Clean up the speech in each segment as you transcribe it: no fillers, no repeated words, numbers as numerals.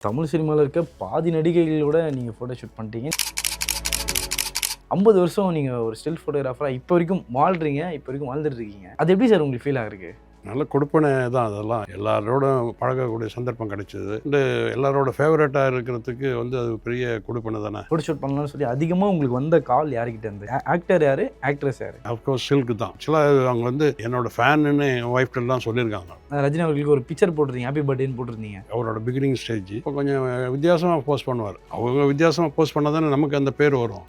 தமிழ் சினிமாவில் இருக்க பாதி நடிகைகளோட நீங்கள் ஃபோட்டோ ஷூட் பண்ணிட்டீங்க. 50 வருஷம் நீங்கள் ஒரு ஸ்டில் ஃபோட்டோகிராஃபராக இப்போ வரைக்கும் வாழ்கிறீங்க, இப்போ வரைக்கும் வாழ்ந்துட்டு இருக்கீங்க. அது எப்படி சார் உங்களுக்கு ஃபீல் ஆகிருக்கு? நல்ல கொடுப்பனை தான். அதெல்லாம் எல்லாரோட பழகக்கூடிய சந்தர்ப்பம் கிடைச்சது. எல்லாரோட ஃபேவரட்டாக இருக்கிறதுக்கு அது பெரிய கொடுப்பனை தானே. ஃபோட்டோ ஷூட் பண்ணலாம்னு சொல்லி அதிகமாக உங்களுக்கு வந்த கால் யார்கிட்ட இருந்து? ஆக்டர் யார், ஆக்ட்ரஸ் யார்? அஃப்கோர்ஸ் சில்க்கு தான். ஆக்சுவலாக அவங்க என்னோட ஃபேனுன்னு என் ஒய்ஃப்டெல்லாம் சொல்லியிருக்காங்க. ரஜினி அவர்களுக்கு ஒரு பிக்சர் போட்டிருந்தீங்க, ஹாப்பி பர்த்டேன்னு போட்டிருந்தீங்க. அவரோட பிகினிங் ஸ்டேஜ் இப்போ கொஞ்சம் வித்தியாசமாக போஸ்ட் பண்ணுவார். அவங்க வித்தியாசமாக போஸ்ட் பண்ணால் தானே நமக்கு அந்த பேர் வரும்.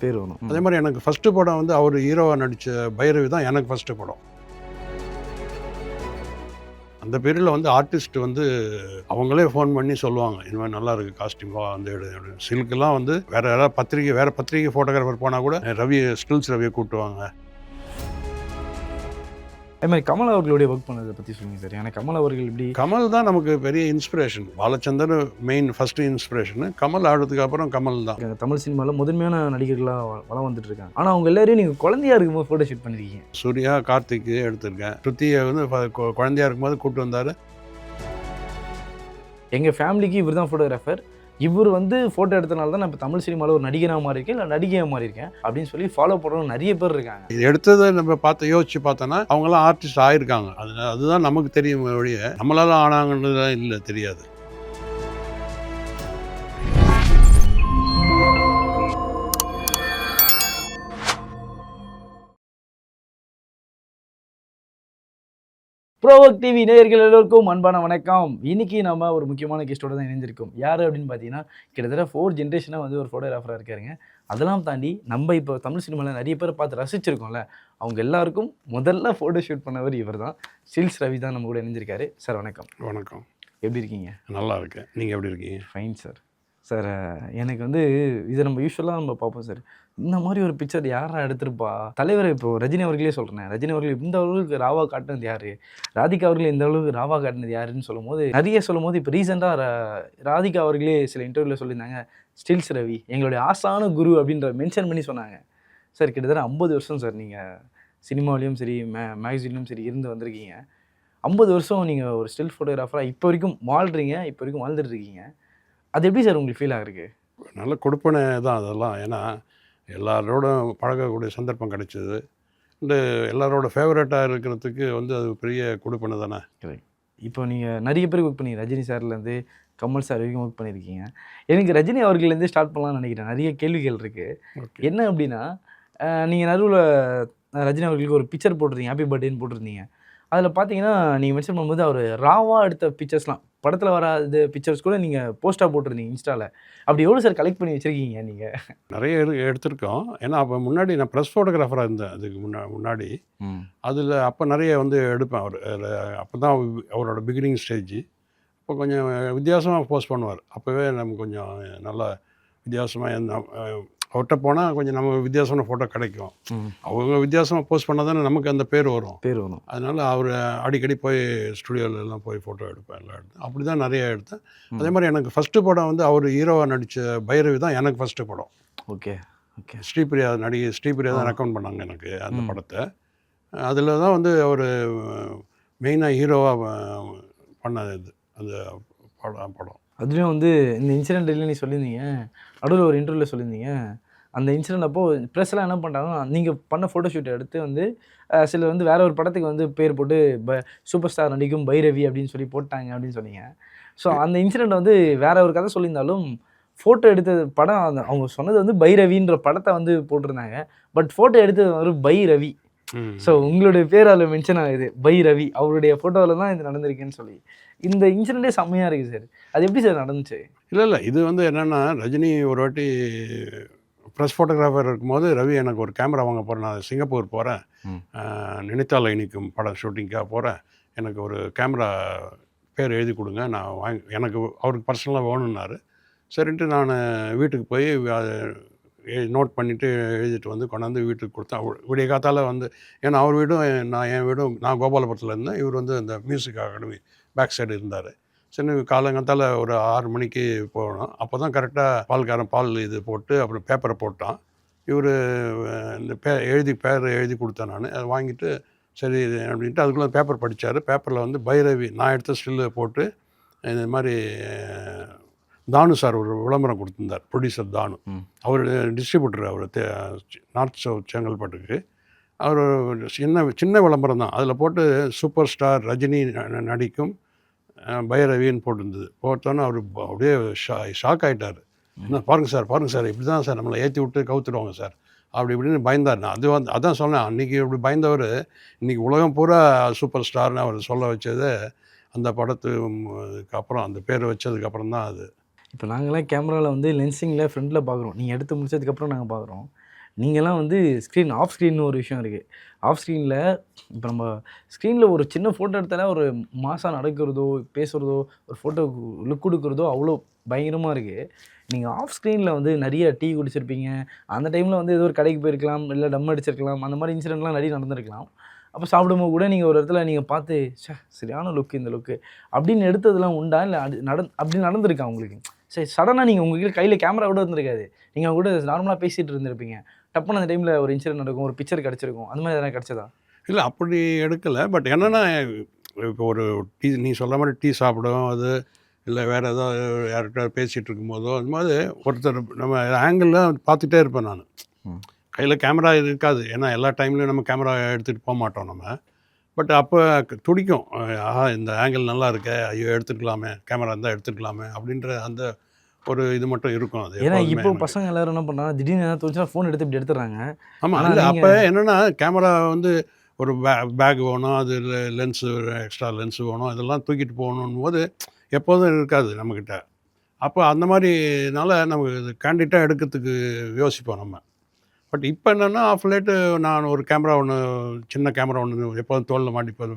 அதே மாதிரி எனக்கு ஃபஸ்ட்டு படம் அவர் ஹீரோவாக நடித்த பைரவி தான் எனக்கு ஃபஸ்ட்டு படம். அந்த பீரியடில் ஆர்டிஸ்ட் அவங்களே ஃபோன் பண்ணி சொல்லுவாங்க, இந்த மாதிரி நல்லா இருக்குது காஸ்டியூமாக எடு. சில்க்கெல்லாம் வேறு யாராவது பத்திரிகை ஃபோட்டோகிராஃபர் போனால் கூட ஸ்டில்ஸ் ரவியை கூப்பிட்டுவாங்க. அதே மாதிரி கமல் அவர்களுடைய ஒர்க் பண்ணதை பற்றி சொல்லுங்கள் சார். எனக்கு கமல் அவர்கள் இப்படி கமல் தான் நமக்கு பெரிய inspiration. Balachander main first inspiration. Kamal ஆடுறதுக்கு அப்புறம் கமல் தான். தமிழ் சினிமாவில் முதன்மையான நடிகர்களாக வளம் வந்துட்டு இருக்காங்க. ஆனால் அவங்க எல்லாரையும் நீங்கள் குழந்தையா இருக்கும்போது ஃபோட்டோ ஷூட் பண்ணிருக்கீங்க. சூர்யா, கார்த்திக் எடுத்திருக்கேன். ஸ்ருதியை குழந்தையா இருக்கும்போது கூப்பிட்டு வந்தார். எங்கள் ஃபேமிலிக்கு இவர் தான் ஃபோட்டோகிராஃபர். இவர் ஃபோட்டோ எடுத்தனால தான் நான் இப்போ தமிழ் சினிமாவில் ஒரு நடிகனாக மாறி இருக்கேன், இல்லை நடிகையாக மாறி இருக்கேன் அப்படின்னு சொல்லி ஃபாலோ பண்ணுறவங்க நிறைய பேர் இருக்காங்க. இது எடுத்ததை நம்ம யோசிச்சு பார்த்தோன்னா அவங்களாம் ஆர்டிஸ்ட் ஆகிருக்காங்க. அதுதான் நமக்கு தெரியும் ஒழிய நம்மளால ஆனாங்கன்னு இல்லை, தெரியாது. ப்ரோவோக் டிவி நேயர்கள் எல்லோருக்கும் அன்பான வணக்கம். இன்னைக்கு நம்ம ஒரு முக்கியமான கெஸ்ட்டோட தான் இணைஞ்சிருக்கோம். யார் அப்படின்னு பார்த்தீங்கன்னா, கிட்டத்தட்ட 4 ஜென்ரேஷனாக ஒரு ஃபோட்டோகிராஃபராக இருக்காருங்க. அதெல்லாம் தாண்டி நம்ம இப்போ தமிழ் சினிமாவில் நிறைய பேரை பார்த்து ரசிச்சிருக்கோம்ல, அவங்க எல்லாருக்கும் முதல்ல ஃபோட்டோ ஷூட் பண்ணவர் இவர் தான். ஸ்டில்ஸ் ரவி தான் நம்ம கூட இணைஞ்சிருக்காரு. சார் வணக்கம். வணக்கம். எப்படி இருக்கீங்க? நல்லா இருக்கேன். நீங்கள் எப்படி இருக்கீங்க? Fine sir. சார் எனக்கு இதை நம்ம யூஸ்வலாக நம்ம பார்ப்போம் சார். இந்த மாதிரி ஒரு பிக்சர் யாரா எடுத்திருப்பா? தலைவர் இப்போ ரஜினி அவர்களே சொல்கிறேன். ரஜினி அவர்கள் இந்த அளவுக்கு ராவா காட்டினது யார்? ராதிகா அவர்கள் இந்த அளவுக்கு ராவா காட்டினது யாருன்னு சொல்லும்போது இப்போ ரீசெண்டாக ராதிகா அவர்களே சில இன்டர்வியூவில் சொல்லியிருந்தாங்க, ஸ்டில்ஸ் ரவி எங்களுடைய ஆசான குரு அப்படின்ற மென்ஷன் பண்ணி சொன்னாங்க. சார் கிட்டத்தட்ட 50 வருஷம் சார் நீங்கள் சினிமாவிலையும் சரி மேகசின்லையும் சரி இருந்து வந்திருக்கீங்க. 50 வருஷம் நீங்கள் ஒரு ஸ்டில் ஃபோட்டோகிராஃபராக இப்போ வரைக்கும் வாழ்கிறீங்க, இப்போ வரைக்கும் வாழ்ந்துட்டு இருக்கீங்க. அது எப்படி சார் உங்களுக்கு ஃபீல் ஆகிருக்கு? நல்ல கொடுப்பனை தான் அதெல்லாம். ஏன்னா எல்லாரோட பழகக்கூடிய சந்தர்ப்பம் கிடைச்சது. எல்லாரோட ஃபேவரட்டாக இருக்கிறதுக்கு அது பெரிய கொடுப்பனை தானே. இப்போ நீங்கள் நிறைய பேருக்கு ஒர்க் பண்ணி ரஜினி சார்லேருந்து கமல் சார் வரைக்கும் ஒர்க் பண்ணியிருக்கீங்க. எனக்கு ரஜினி அவர்கள்லேருந்து ஸ்டார்ட் பண்ணலாம்னு நினைக்கிறேன். நிறைய கேள்விகள் இருக்குது. என்ன அப்படின்னா, நீங்கள் நடுவில் ரஜினி அவர்களுக்கு ஒரு பிக்சர் போட்டிருந்தீங்க, ஹாப்பி பர்த்டேன்னு போட்டிருந்தீங்க. அதில் பார்த்தீங்கன்னா நீங்கள் மென்ஷன் பண்ணும்போது அவர் ராவாக எடுத்த பிக்சர்ஸ்லாம், படத்தில் வராத பிக்சர்ஸ் கூட நீங்கள் போஸ்ட்டாக போட்டிருந்தீங்க இன்ஸ்டாவில். அப்படி எவ்வளோ சார் கலெக்ட் பண்ணி வச்சுருக்கீங்க நீங்கள்? நிறைய எடுத்திருக்கோம். ஏன்னா அப்போ முன்னாடி நான் ப்ரெஸ் ஃபோட்டோகிராஃபராக இருந்தேன். அதுக்கு முன்னாடி அதில் அப்போ நிறைய எடுப்பேன். அப்போ தான் அவரோட பிகினிங் ஸ்டேஜ். அப்போ கொஞ்சம் வித்தியாசமாக போஸ்ட் பண்ணுவார். அப்போவே நமக்கு கொஞ்சம் நல்லா வித்தியாசமாக அவர்கிட்ட போனால் கொஞ்சம் நம்ம வித்தியாசமான ஃபோட்டோ கிடைக்கும். அவங்க வித்தியாசமாக போஸ்ட் பண்ணால் தானே நமக்கு அந்த பேர் வரும். அதனால் அவர் அடிக்கடி போய் ஸ்டுடியோவிலலாம் போய் ஃபோட்டோ எடுப்பேன். எல்லாம் எடுத்தேன். அப்படி தான் நிறைய எடுத்தேன். அதே மாதிரி எனக்கு ஃபஸ்ட்டு படம் அவர் ஹீரோவாக நடித்த பைரவி தான் எனக்கு ஃபஸ்ட்டு படம். ஓகே. ஸ்ரீபிரியா தான் ரெக்கமெண்ட் பண்ணாங்க எனக்கு அந்த படத்தை. அதில் தான் அவர் மெயினாக ஹீரோவாக பண்ணது அந்த படம். அதுலேயும் இந்த இன்சிடென்ட்ல நீ சொல்லியிருந்தீங்க, நடுவில் ஒரு இன்டர்வியூவில் சொல்லியிருந்தீங்க. அந்த இன்சிடென்ட் அப்போது ப்ரெஸ்லாம் என்ன பண்ணுறாங்கன்னா, நீங்கள் பண்ண ஃபோட்டோ ஷூட்டை எடுத்து சிலர் வேற ஒரு படத்துக்கு பேர் போட்டு சூப்பர் ஸ்டார் நடிக்கும் பைரவி அப்படின்னு சொல்லி போட்டாங்க அப்படின்னு சொன்னீங்க. ஸோ அந்த இன்சிடென்ட் வேற ஒரு கதை சொல்லியிருந்தாலும், ஃபோட்டோ எடுத்த படம் அவங்க சொன்னது பைரவின்ற படத்தை போட்டிருந்தாங்க. பட் ஃபோட்டோ எடுத்தது பைரவி. ஸோ உங்களுடைய பேர் அதில் மென்ஷன் ஆகுது, பைரவி. அவருடைய ஃபோட்டோவில் தான் இது நடந்திருக்குன்னு சொல்லி. இந்த இன்சிடென்ட்டே செம்மையாக இருக்குது சார். அது எப்படி சார் நடந்துச்சு? இல்லை இது என்னென்னா, ரஜினி ஒரு வாட்டி ப்ரெஸ் ஃபோட்டோகிராஃபர் இருக்கும்போது ரவி எனக்கு ஒரு கேமரா வாங்க போகிறேன். நான் சிங்கப்பூர் போகிறேன், நினைத்தால் இனிக்கும் படம் ஷூட்டிங்காக போகிறேன். எனக்கு ஒரு கேமரா பேர் எழுதி கொடுங்க, நான் எனக்கு அவருக்கு பர்சனலாக வேணும்னாரு. சரின்ட்டு நான் வீட்டுக்கு போய் நோட் பண்ணிவிட்டு எழுதிட்டு கொண்டாந்து வீட்டுக்கு கொடுத்தேன். விடிய காத்தால் ஏன்னா அவர் வீடும் என் வீடும், நான் கோபாலபுரத்தில் இருந்தேன், இவர் இந்த மியூசிக் அகாடமி பேக் சைடு இருந்தார். சரி காலங்காத்தால் ஒரு 6 மணிக்கு போகணும். அப்போ தான் கரெக்டாக பால்காரன் பால் இது போட்டு அப்புறம் பேப்பரை போட்டான். இவர் இந்த பேர் எழுதி கொடுத்தேன். நான் அதை வாங்கிட்டு சரி அப்படின்ட்டு அதுக்குள்ளே பேப்பர் படித்தார். பேப்பரில் பைரவி நான் எடுத்த ஸ்டில்லு போட்டு இந்த மாதிரி தானு சார் ஒரு விளம்பரம் கொடுத்துருந்தார், ப்ரொடியூசர் தானு. ம். அவர் டிஸ்ட்ரிபியூட்டர், அவர் நார்த் சவுத் செங்கல்பட்டுக்கு. அவர் சின்ன சின்ன விளம்பரம் தான். அதில் போட்டு சூப்பர் ஸ்டார் ரஜினி நடிக்கும் பைரவின்னு போட்டிருந்தது. போட்டோன்னே அவர் அப்படியே ஷாக் ஆகிட்டார். என்ன பாருங்கள் சார், பாருங்கள் சார், இப்படி தான் சார் நம்மளை ஏற்றி விட்டு கவுத்துடுவாங்க சார், அப்படி இப்படின்னு பயந்தார். நான் அதான் சொன்னேன், அன்றைக்கி இப்படி பயந்தவர் இன்றைக்கி உலகம் பூரா சூப்பர் ஸ்டார்னு அவர் சொல்ல வச்சது அந்த படத்துக்கு அப்புறம், அந்த பேர் வச்சதுக்கப்புறம் தான் அது. இப்போ நாங்கள்லாம் கேமராவில் வந்து லென்சிங்கில் ஃப்ரண்ட்டில் பார்க்குறோம். நீங்கள் எடுத்து முடிச்சதுக்கப்புறம் நாங்கள் பார்க்குறோம். நீங்கள்லாம் வந்து ஸ்க்ரீன் ஆஃப் ஸ்க்ரீன்னு ஒரு விஷயம் இருக்குது. ஆஃப் ஸ்க்ரீனில் இப்போ நம்ம ஸ்க்ரீனில் ஒரு சின்ன ஃபோட்டோ எடுத்தாலே ஒரு மாசாக நடக்கிறதோ, பேசுகிறதோ, ஒரு ஃபோட்டோவுக்கு லுக் கொடுக்குறதோ அவ்வளோ பயங்கரமாக இருக்குது. நீங்கள் ஆஃப் ஸ்க்ரீனில் வந்து நிறைய டீ குடிச்சிருப்பீங்க. அந்த டைமில் வந்து ஏதோ ஒரு கடைக்கு போயிருக்கலாம், இல்லை டம் அடிச்சிருக்கலாம். அந்த மாதிரி இன்சிடென்ட்லாம் நிறைய நடந்திருக்கலாம். அப்போ சாப்பிடும்போது கூட நீங்கள் ஒரு இடத்துல நீங்கள் பார்த்து சரியான லுக்கு இந்த லுக்கு அப்படின்னு எடுத்ததெல்லாம் உண்டா? இல்லை அப்படி நடந்திருக்கா உங்களுக்கு? சரி, சடனாக நீங்கள் உங்கள் கையில் கேமரா கூட இருந்திருக்காது. நீங்கள் கூட நார்மலாக பேசிகிட்டு இருந்திருப்பீங்க. டப்புன்னு அந்த டைமில் ஒரு இன்சிடென்ட் நடக்கும், ஒரு பிக்சர் கிடச்சிருக்கும். அந்த மாதிரி எதனா கிடச்சதா? இல்லை, அப்படி எடுக்கலை. பட் என்னென்னா, இப்போ ஒரு டீ நீ சொல்கிற மாதிரி டீ சாப்பிடும் அது, இல்லை வேறு ஏதாவது யார்கிட்ட பேசிகிட்டு இருக்கும்போதோ, அந்த மாதிரி ஒருத்தர் நம்ம ஆங்கிளில் பார்த்துட்டே இருப்பேன் நான். கையில் கேமரா இருக்காது, ஏன்னா எல்லா டைம்லையும் நம்ம கேமரா எடுத்துகிட்டு போக மாட்டோம் நம்ம. பட் அப்போ துடிக்கும், ஆஹா இந்த ஆங்கிள் நல்லா இருக்கே, ஐயோ எடுத்துக்கலாமே, கேமரா இருந்தால் எடுத்துக்கலாமே அப்படின்ற அந்த ஒரு இது மட்டும் இருக்கும். அது ஏன்னா இப்போ பசங்க எல்லாரும் என்ன பண்ணுறாங்க, திடீர்னு ஏதாவது தோணுச்சுன்னா ஃபோன் எடுத்து இப்படி எடுத்துடுறாங்க. ஆமாம், இல்லை அப்போ என்னென்னா கேமரா வந்து ஒரு பேக் வேணும், அது லென்ஸு எக்ஸ்ட்ரா லென்ஸு வேணும், இதெல்லாம் தூக்கிட்டு போகணும் போது எப்போதும் இருக்காது நம்மக்கிட்ட. அப்போ அந்த மாதிரினால நமக்கு கேண்டிடாக எடுக்கிறதுக்கு யோசிப்போம் நம்ம. பட் இப்போ என்னென்னா ஆஃப் லேட்டு நான் ஒரு கேமரா ஒன்று, சின்ன கேமரா ஒன்று எப்போதும் தோளில் மாட்டிப்போது,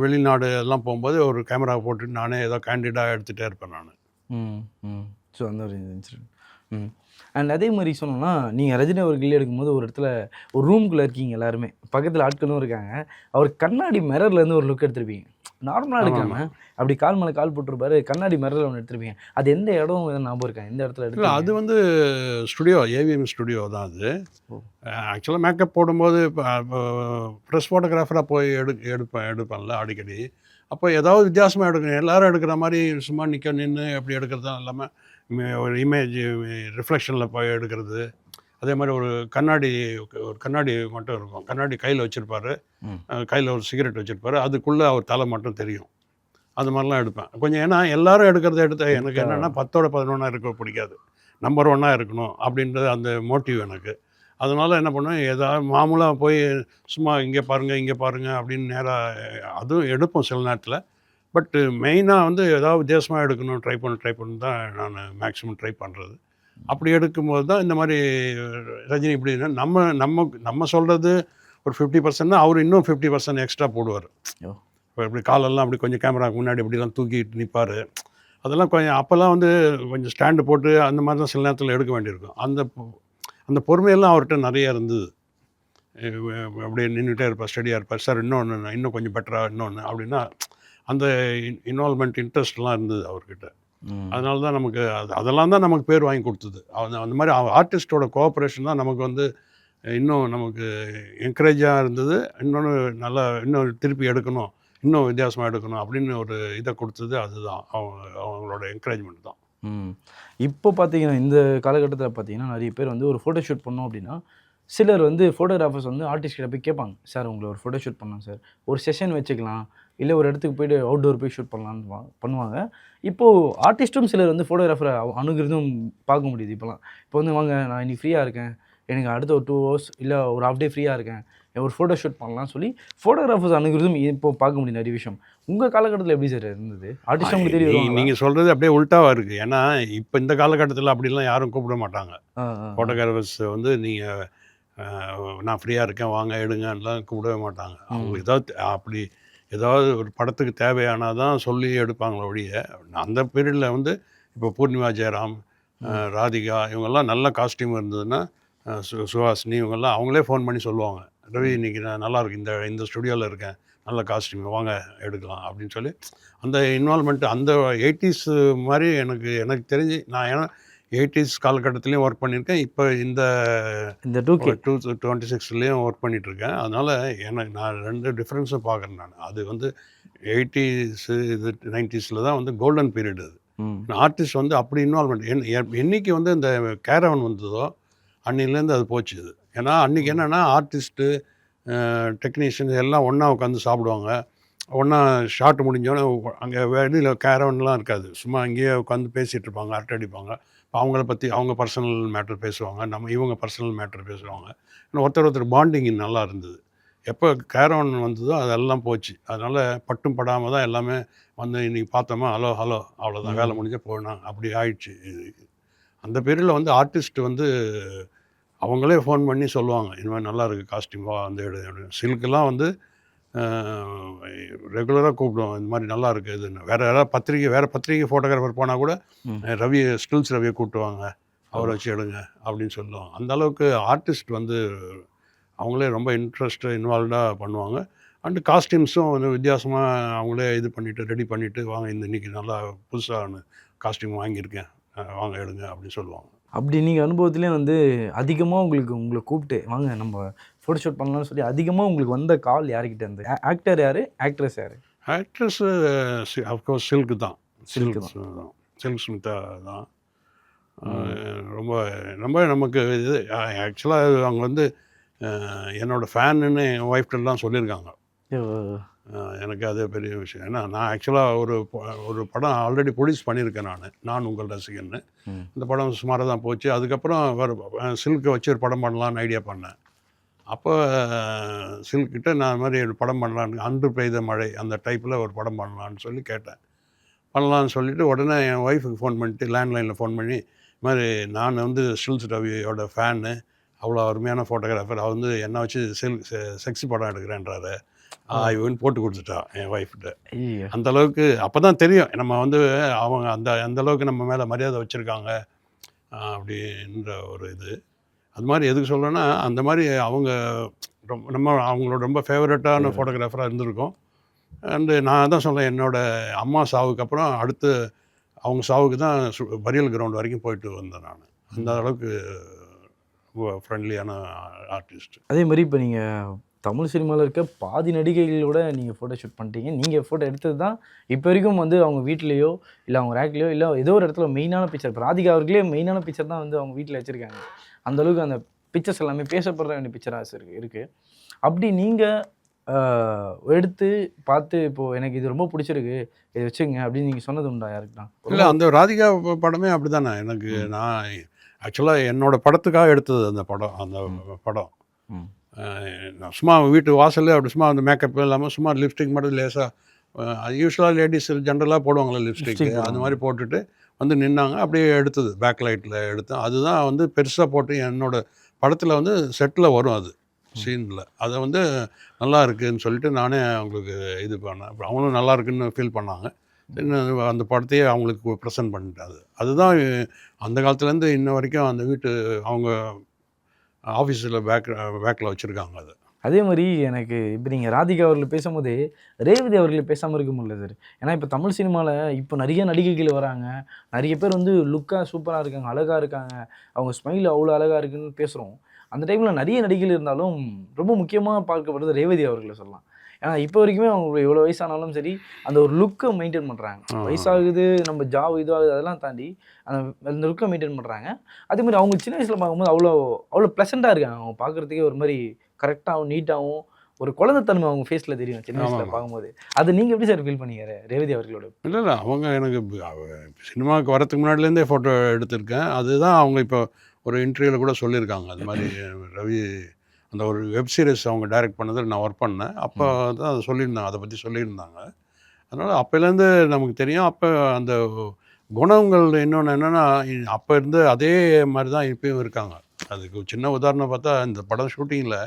வெளிநாடு எல்லாம் போகும்போது ஒரு கேமரா போட்டுட்டு நானே ஏதோ கேண்டிடாக எடுத்துகிட்டே இருப்பேன் நான். ஸோ அந்த ஒரு இன்சிடென்ட். அண்ட் அதே மாதிரி சொன்னோம்னா, நீங்கள் ரஜினி அவர்கள் எடுக்கும்போது ஒரு இடத்துல ஒரு ரூம்குள்ளே இருக்கீங்க எல்லாருமே, பக்கத்தில் ஆட்களும் இருக்காங்க. அவர் கண்ணாடி மிரர்லேருந்து ஒரு லுக் எடுத்திருப்பீங்க. நார்மலாக எடுக்காம அப்படி கால் மேலே கால் போட்டிருப்பாரு, கண்ணாடி மிரரில் ஒன்று எடுத்திருப்பீங்க. அது எந்த இடம் ஞாபகம் இருக்கா? எந்த இடத்துல இல்லை, அது வந்து ஸ்டுடியோ, ஏவிஎம் ஸ்டுடியோ தான் அது. ஆக்சுவலாக மேக்கப் போடும்போது இப்போ ப்ரெஸ் ஃபோட்டோகிராஃபராக போய் எடுப்பேன்ல அடிக்கடி. அப்போ ஏதாவது வித்தியாசமாக எடுக்கணும், எல்லோரும் எடுக்கிற மாதிரி சும்மா நின்று அப்படி எடுக்கிறது தான் இல்லாமல் ஒரு இமேஜ் ரிஃப்ளெக்ஷனில் போய் எடுக்கிறது. அதே மாதிரி ஒரு கண்ணாடி மட்டும் இருக்கும், கண்ணாடி கையில் வச்சுருப்பார், கையில் ஒரு சிகரெட் வச்சுருப்பார், அதுக்குள்ளே அவர் தலை மட்டும் தெரியும். அது மாதிரிலாம் எடுப்பேன் கொஞ்சம். ஏன்னா எல்லோரும் எடுத்து எனக்கு என்னென்னா 10ஓட 11 இருக்க பிடிக்காது, நம்பர் 1 இருக்கணும் அப்படின்றது அந்த மோட்டிவ் எனக்கு. அதனால் என்ன பண்ணுவேன், ஏதாவது மாமூலாக போய் சும்மா இங்கே பாருங்கள் அப்படின்னு நேராக அதுவும் எடுப்போம் சில நேரத்தில். பட்டு மெயினாக வந்து ஏதாவது வித்தியாசமாக எடுக்கணும், ட்ரை பண்ணி தான் நான் மேக்ஸிமம் ட்ரை பண்ணுறது. அப்படி எடுக்கும்போது தான் இந்த மாதிரி ரஜினி இப்படின்னா நம்ம சொல்கிறது ஒரு 50% அவர் இன்னும் 50% எக்ஸ்ட்ரா போடுவார். இப்போ இப்படி காலெல்லாம் அப்படி கொஞ்சம் கேமராவுக்கு முன்னாடி இப்படிலாம் தூக்கிட்டு நிற்பார். அதெல்லாம் கொஞ்சம் அப்போல்லாம் வந்து கொஞ்சம் ஸ்டாண்டு போட்டு அந்த மாதிரி தான் சில நேரத்தில் எடுக்க வேண்டியிருக்கும். அந்த பொறுமையெல்லாம் அவர்கிட்ட நிறைய இருந்தது. அப்படியே நின்றுட்டே இருப்பார், ஸ்டடியாக இருப்பார். சார் இன்னும் கொஞ்சம் பெட்டராக இன்னொன்று அப்படின்னா அந்த இன்வால்மெண்ட் இன்ட்ரெஸ்ட்லாம் இருந்தது அவர்கிட்ட. அதனால தான் நமக்கு அதெல்லாம் தான் நமக்கு பேர் வாங்கி கொடுத்தது. அந்த மாதிரி ஆர்டிஸ்டோட கோஆப்ரேஷன் தான் நமக்கு வந்து இன்னும் நமக்கு என்கரேஜாக இருந்தது. இன்னும் திருப்பி எடுக்கணும், இன்னும் வித்தியாசமாக எடுக்கணும் அப்படின்னு ஒரு இதை கொடுத்தது அதுதான், அவங்களோட என்கரேஜ்மெண்ட் தான். இப்போ பார்த்தீங்கன்னா இந்த காலகட்டத்தில் பார்த்தீங்கன்னா நிறைய பேர் வந்து ஒரு ஃபோட்டோ ஷூட் பண்ணோம் அப்படின்னா, சிலர் வந்து ஃபோட்டோகிராஃபர்ஸ் வந்து ஆர்டிஸ்ட்கிட்ட போய் கேட்பாங்க, சார் உங்களை ஒரு ஃபோட்டோ ஷூட் பண்ணலாம் சார், ஒரு செஷன் வச்சுக்கலாம், இல்லை ஒரு இடத்துக்கு போய்ட்டு அவுட்டோர் போய் ஷூட் பண்ணலான்னு பண்ணுவாங்க. இப்போது ஆர்டிஸ்ட்டும் சிலர் வந்து ஃபோட்டோகிராஃபரை அணுகிறதும் பார்க்க முடியுது இப்போலாம். இப்போ வந்து வாங்க நான் இன்றைக்கி ஃப்ரீயாக இருக்கேன், எனக்கு அடுத்த ஒரு 2 hours இல்லை ஒரு ஹாஃப் டே ஃப்ரீயாக இருக்கேன், ஒரு ஃபோட்டோ ஷூட் பண்ணலாம்னு சொல்லி ஃபோட்டோகிராஃபர்ஸ் அணுகிறதும் இப்போ பார்க்க முடியும் நிறைய விஷயம். உங்கள் காலகட்டத்தில் எப்படி சார் இருந்தது? ஆர்டிஸ்ட் உங்களுக்கு தெரியும், நீங்கள் சொல்கிறது அப்படியே உல்ட்டாவாக இருக்குது. ஏன்னா இப்போ இந்த காலகட்டத்தில் அப்படிலாம் யாரும் கூப்பிட மாட்டாங்க. ஃபோட்டோகிராஃபர்ஸ் வந்து நீங்கள் நான் ஃப்ரீயாக இருக்கேன் வாங்க எடுங்கலாம் கூப்பிடவே மாட்டாங்க. அவங்க ஏதாவது ஒரு படத்துக்கு தேவையானால் தான் சொல்லி எடுப்பாங்களே ஒழிய, அந்த பீரியடில் வந்து இப்போ பூர்ணிமா ஜெயராம், ராதிகா இவங்கெல்லாம் நல்ல காஸ்டியூம் இருந்ததுன்னா, சுஹாசினி இவங்கெல்லாம் அவங்களே ஃபோன் பண்ணி சொல்லுவாங்க, ரவி இன்றைக்கி நான் நல்லாயிருக்கு, இந்த ஸ்டுடியோவில் இருக்கேன், நல்ல காஸ்டியூம் வாங்க எடுக்கலாம் அப்படின்னு சொல்லி. அந்த இன்வால்மெண்ட் அந்த 80s மாதிரி எனக்கு தெரிஞ்சு நான் ஏன்னா 80s காலகட்டத்துலேயும் ஒர்க் பண்ணியிருக்கேன், இப்போ இந்த 2026லேயும் ஒர்க் பண்ணிகிட்ருக்கேன். அதனால் நான் 2 டிஃப்ரென்ஸும் பார்க்குறேன் நான். அது வந்து 80s இது 90s தான் வந்து கோல்டன் பீரியட் அது. ம். ஆர்டிஸ்ட் வந்து அப்படி இன்வால்மெண்ட் என்னைக்கு வந்து இந்த கேரவன் வந்ததோ அன்னிலேருந்து அது போச்சு இது. ஏன்னா அன்றைக்கி என்னென்னா ஆர்டிஸ்ட்டு டெக்னீஷியன் எல்லாம் ஒன்றா உட்காந்து சாப்பிடுவாங்க. ஒன்றா ஷாட் முடிஞ்சோடனே அங்கே வெளியில் கேரவன்லாம் இருக்காது. சும்மா அங்கேயே உட்காந்து பேசிகிட்டு இருப்பாங்க, அரட்டை அடிப்பாங்க. அவங்கள பற்றி அவங்க பர்சனல் மேட்டர் பேசுவாங்க, இவங்க பர்சனல் மேட்டர் பேசுவாங்க. இன்னும் ஒருத்தர் பாண்டிங் நல்லா இருந்தது. எப்போ கேரவன் வந்ததோ அதெல்லாம் போச்சு. அதனால் பட்டும் படாமல் தான் எல்லாமே வந்து இன்றைக்கி பார்த்தோமா ஹலோ ஹலோ அவ்வளோதான் வேலை முடிஞ்ச போனாங்க அப்படி ஆயிடுச்சு. அந்த பீரியடில் வந்து ஆர்டிஸ்ட் வந்து அவங்களே ஃபோன் பண்ணி சொல்லுவாங்க, இந்த மாதிரி நல்லா இருக்குது காஸ்டியூம் வா வந்து எடு அப்படின்னு. சில்கெல்லாம் வந்து ரெகுலராக கூப்பிடுவோம், இந்த மாதிரி நல்லா இருக்குது இதுன்னு. வேறு பத்திரிகை ஃபோட்டோகிராஃபர் போனால் கூட ரவி ஸ்டில்ஸ் ரவியை கூப்பிட்டுவாங்க, அவரை வச்சு எடுங்க அப்படின்னு சொல்லுவாங்க. அந்த அளவுக்கு ஆர்டிஸ்ட் வந்து அவங்களே ரொம்ப இன்வால்வ்டாக பண்ணுவாங்க. அண்டு காஸ்டியூம்ஸும் வந்து வித்தியாசமாக அவங்களே இது பண்ணிவிட்டு ரெடி பண்ணிவிட்டு வாங்க இன்றைக்கி நல்லா புதுசாக காஸ்டியூம் வாங்கியிருக்கேன் வாங்க எடுங்க அப்படின்னு சொல்லுவாங்க. அப்படி நீங்கள் அனுபவத்திலே வந்து அதிகமாக உங்களை கூப்பிட்டு வாங்க நம்ம ஃபோட்டோ ஷூட் பண்ணலாம்னு சொல்லி அதிகமாக உங்களுக்கு வந்த கால் யார்கிட்ட இருந்து? ஆக்டர் யார், ஆக்ட்ரஸ் யார்? ஆக்ட்ரஸ்ஸு அஃப்கோர்ஸ் சில்க் தான். சில்க் தான் சில்க் ஸ்மிதா தான். ரொம்ப ரொம்ப நமக்கு இது ஆக்சுவலாக அவங்க வந்து என்னோடய ஃபேனுன்னு என் ஒய்ஃப்டெல்லாம் சொல்லியிருக்காங்க. எனக்கு அது பெரிய விஷயம். ஏன்னா நான் ஆக்சுவலாக ஒரு படம் ஆல்ரெடி ப்ரொடியூஸ் பண்ணியிருக்கேன் நான் உங்கள் ரசிகன்னு. இந்த படம் சுமாராக தான் போச்சு. அதுக்கப்புறம் சில்கை வச்சு ஒரு படம் பண்ணலான்னு ஐடியா பண்ணேன். அப்போ சில்கிட்ட நான் மாதிரி ஒரு படம் பண்ணலான்னு அன்று பெய்த மழை அந்த டைப்பில் ஒரு படம் பண்ணலான்னு சொல்லி கேட்டேன். பண்ணலான்னு சொல்லிவிட்டு உடனே என் ஒய்ஃபுக்கு ஃபோன் பண்ணிட்டு லேண்ட்லைனில் ஃபோன் பண்ணி இது மாதிரி நான் வந்து ஸ்டில்ஸ் ரவியோட ஃபேனு, அவ்வளோ அருமையான ஃபோட்டோகிராஃபர், அவர் வந்து என்னை வச்சு செக்ஸி படம் எடுக்கிறேன்றாரு இவன் போட்டு கொடுத்துட்டா என் ஒய்ஃப்கிட்ட. அந்த அளவுக்கு அப்போ தான் தெரியும் நம்ம வந்து அவங்க அந்த அளவுக்கு நம்ம மேலே மரியாதை வச்சுருக்காங்க அப்படின்ற ஒரு இது. அது மாதிரி எதுக்கு சொல்கிறேன்னா அந்த மாதிரி அவங்க அவங்களோட ரொம்ப ஃபேவரட்டான ஃபோட்டோகிராஃபராக இருந்திருக்கோம். அண்டு நான் தான் சொல்கிறேன், என்னோடய அம்மா சாவுக்கு அப்புறம் அடுத்து அவங்க சாவுக்கு தான் பரியல் கிரவுண்ட் வரைக்கும் போயிட்டு வந்தேன் நான். அந்த அளவுக்கு ஃப்ரெண்ட்லியான ஆர்டிஸ்ட். அதே மாதிரி இப்போ நீங்கள் தமிழ் சினிமாவில் இருக்க பாதி நடிகைகளோட நீங்கள் ஃபோட்டோ ஷூட் பண்ணிட்டீங்க. நீங்கள் ஃபோட்டோ எடுத்தது தான் இப்போ வரைக்கும் வந்து அவங்க வீட்லேயோ இல்லை அவங்க ரேக்லேயோ இல்லை ஏதோ ஒரு இடத்துல மெயினான பிக்சர். இப்போ ராதிகா அவர்களே மெயினான பிக்சர் தான் வந்து அவங்க வீட்டில் வச்சுருக்காங்க. அந்தளவுக்கு அந்த பிக்சர்ஸ் எல்லாமே பேசப்படுற வேண்டிய பிக்சராக இருக்குது. அப்படி நீங்கள் எடுத்து பார்த்து இப்போது எனக்கு இது ரொம்ப பிடிச்சிருக்கு இதை வச்சுங்க அப்படின்னு நீங்கள் சொன்னது உண்டா யாருக்குண்ணா? இல்லை, அந்த ராதிகா படமே அப்படி தானே எனக்கு. நான் ஆக்சுவலாக என்னோடய படத்துக்காக எடுத்தது அந்த படம். நான் சும்மா வீட்டு வாசலில் அப்படி சும்மா அந்த மேக்கப் இல்லாமல் சும்மா லிப்ஸ்டிக் மட்டும் லேசாக யூஸ்வலாக லேடிஸ் ஜென்ரலாக போடுவாங்களே லிப்ஸ்டிக், அந்த மாதிரி போட்டுட்டு வந்து நின்னாங்க. அப்படியே எடுத்தது பேக் லைட்டில் எடுத்தேன். அதுதான் வந்து பெருசாக போட்டு என்னோடய படத்தில் வந்து செட்டில் வரும் அது சீனில். அதை வந்து நல்லா இருக்குதுன்னு சொல்லிட்டு நானே அவங்களுக்கு இது பண்ணேன். அப்புறம் அவங்களும் நல்லா இருக்குன்னு ஃபீல் பண்ணாங்க. அந்த படத்தையே அவங்களுக்கு ப்ரெசென்ட் பண்ணிட்டேன். அதுதான் அந்த காலத்துலேருந்து இன்ன வரைக்கும் அந்த வீட்டு அவங்க ஆஃபீஸில் பேக்கில் வச்சுருக்காங்க அது. அதே மாதிரி எனக்கு இப்போ நீங்கள் ராதிகா அவர்கள் பேசும்போதே ரேவதி அவர்கள் பேசாமல் இருக்க முடியல சார். ஏன்னா இப்போ தமிழ் சினிமாவில் இப்போ நிறைய நடிகைகள் வராங்க, நிறைய பேர் வந்து லுக்காக சூப்பராக இருக்காங்க, அழகாக இருக்காங்க, அவங்க ஸ்மைல் அவ்வளோ அழகாக இருக்குன்னு பேசுகிறோம். அந்த டைமில் நிறைய நடிகைகள் இருந்தாலும் ரொம்ப முக்கியமாக பார்க்கப்படுறது ரேவதி அவர்களை சொல்லலாம். ஏன்னா இப்போ வரைக்குமே அவங்க எவ்வளோ வயசானாலும் சரி அந்த ஒரு லுக்கை மெயின்டைன் பண்ணுறாங்க. வயசாகுது நம்ம ஜாப் இதுவாகுது அதெல்லாம் தாண்டி அந்த லுக்கை மெயின்டைன் பண்ணுறாங்க. அதே மாதிரி அவங்க சின்ன வயசில் பார்க்கும்போது அவ்வளோ ப்ளசண்ட்டாக இருக்காங்க. அவங்க பார்க்குறதுக்கே ஒரு மாதிரி கரெக்டாகவும் நீட்டாகவும் ஒரு குழந்தைத்தன்மை அவங்க ஃபேஸில் தெரியும் சின்ன வயசில் பார்க்கும்போது. அது நீங்கள் எப்படி சார் ஃபீல் பண்ணீங்க ரேவதி அவர்களோட? இல்லை அவங்க எனக்கு சினிமாவுக்கு வரதுக்கு முன்னாடிலேருந்தே ஃபோட்டோ எடுத்திருக்கேன். அதுதான் அவங்க இப்போ ஒரு இன்டர்வியூவில் கூட சொல்லியிருக்காங்க. அது மாதிரி ரவி அந்த ஒரு வெப் சீரிஸ் அவங்க டைரக்ட் பண்ணதில் நான் ஒர்க் பண்ணேன். அப்போ தான் அதை சொல்லியிருந்தாங்க, அதை பற்றி சொல்லியிருந்தாங்க. அதனால் அப்போலேருந்து நமக்கு தெரியும். அப்போ அந்த குணங்கள் இன்னொன்று என்னென்னா அப்போ இருந்து அதே மாதிரி தான் இப்போயும் இருக்காங்க. அதுக்கு சின்ன உதாரணம் பார்த்தா இந்த படம் ஷூட்டிங்கில்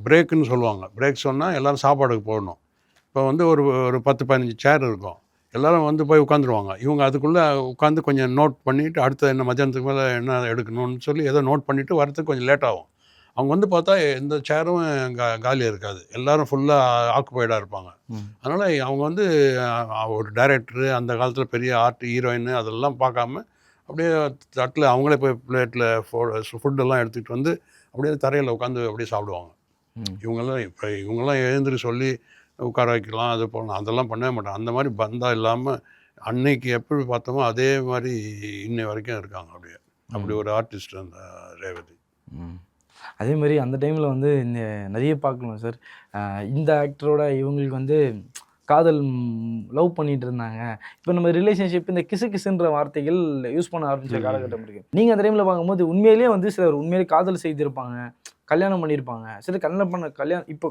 பிரேக்குன்னு சொல்லுவாங்க. பிரேக் சொன்னால் எல்லோரும் சாப்பாடுக்கு போடணும். இப்போ வந்து ஒரு 10-15 சேர் இருக்கும். எல்லோரும் வந்து போய் உட்காந்துருவாங்க. இவங்க அதுக்குள்ளே உட்காந்து கொஞ்சம் நோட் பண்ணிவிட்டு அடுத்த என்ன மத்தியானத்துக்கு மேலே என்ன எடுக்கணும்னு சொல்லி ஏதோ நோட் பண்ணிவிட்டு வரதுக்கு கொஞ்சம் லேட் ஆகும். அவங்க வந்து பார்த்தா எந்த சேரும் காலியாக இருக்காது, எல்லோரும் ஃபுல்லாக ஆக்குபைடாக இருப்பாங்க. அதனால் அவங்க வந்து ஒரு டைரக்டரு அந்த காலத்தில் பெரிய ஹீரோயின் அதெல்லாம் பார்க்காம அப்படியே தட்டில் அவங்களே போய் பிளேட்டில் ஃபுட்டெல்லாம் எடுத்துகிட்டு வந்து அப்படியே தரையில் உட்காந்து அப்படியே சாப்பிடுவாங்க. இவங்கெல்லாம் எழுந்திரி சொல்லி உட்கார வைக்கலாம், அது போடலாம், அதெல்லாம் பண்ணவே மாட்டாங்க. அந்த மாதிரி பந்தா இல்லாமல் அன்னைக்கு எப்படி பார்த்தோமோ அதே மாதிரி இன்னை வரைக்கும் இருக்காங்க அப்படியே. அப்படி ஒரு ஆர்டிஸ்ட் அந்த ரேவதி. அதே மாதிரி அந்த டைமில் வந்து நிறைய பார்க்கலாம் சார். இந்த ஆக்டரோட இவங்களுக்கு வந்து காதல் லவ் பண்ணிட்டு இருந்தாங்க. இப்போ நம்ம ரிலேஷன்ஷிப் இந்த கிசு கிசுன்ற வார்த்தைகள் யூஸ் பண்ண ஆரம்பிச்ச காலகட்டம் இருக்குது. நீங்கள் அந்த டைமில் பார்க்கும்போது உண்மையிலேயே வந்து சிலர் உண்மையிலே காதல் செய்திருப்பாங்க, கல்யாணம் பண்ணியிருப்பாங்க. சிலர் கல்யாணம் இப்போ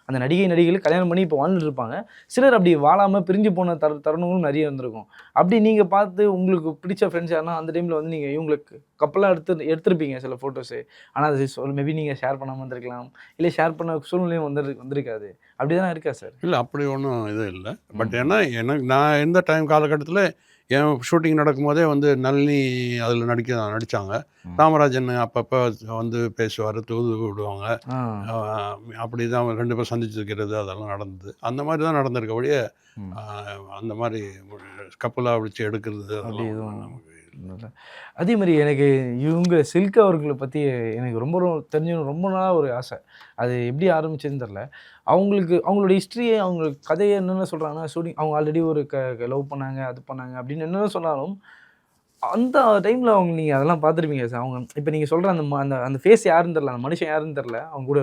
அந்த நடிகைகள் கல்யாணம் பண்ணி இப்போ வாழ்ந்துட்டு இருப்பாங்க. சிலர் அப்படி வாழாமல் பிரிஞ்சு போன தருணங்களும் நிறைய இருந்திருக்கும். அப்படி நீங்கள் பார்த்து உங்களுக்கு பிடிச்ச ஃப்ரெண்ட்ஸ் யாருன்னா அந்த டைமில் வந்து நீங்கள் இவங்களுக்கு கப்பலாக எடுத்திருப்பீங்க சில ஃபோட்டோஸு. ஆனால் அது மேபி நீங்கள் ஷேர் பண்ணாமல் இருந்திருக்கலாம், இல்லை ஷேர் பண்ண சூழ்நிலையும் வந்திருக்காது. அப்படி தானே இருக்கா சார்? இல்லை அப்படி ஒன்றும் இது இல்லை. பட் ஏன்னா நான் எந்த டைம் காலகட்டத்தில் என் ஷூட்டிங் நடக்கும்போதே வந்து நளினி அதில் நடித்தாங்க. ராமராஜன் அப்பப்போ வந்து பேசுவார், தூது விடுவாங்க. அப்படி தான் 2 பேரும் சந்திச்சுக்கிறது அதெல்லாம் நடந்தது. அந்த மாதிரி தான் நடந்திருக்க ஒழிய அந்த மாதிரி கப்பலாக பிடிச்சி எடுக்கிறது அதெல்லாம் நமக்கு. அதே மாதிரி எனக்கு இவங்க சில்க் அவர்களை பற்றி எனக்கு ரொம்ப தெரிஞ்சு ரொம்ப நாளாக ஒரு ஆசை. அது எப்படி ஆரம்பிச்சதுன்னு தெரில. அவங்களோட ஹிஸ்ட்ரியை அவங்க கதையை என்னென்ன சொல்கிறாங்கன்னா ஷூட்டிங் அவங்க ஆல்ரெடி ஒரு லவ் பண்ணாங்க, அது பண்ணாங்க அப்படின்னு என்னென்ன சொன்னாலும் அந்த டைமில் நீங்கள் அதெல்லாம் பார்த்துருப்பீங்க சார். அவங்க இப்போ நீங்கள் சொல்கிற அந்த ஃபேஸ் யாருன்னு தெரில, அந்த மனுஷன் யாருன்னு தெரில, அவங்க கூட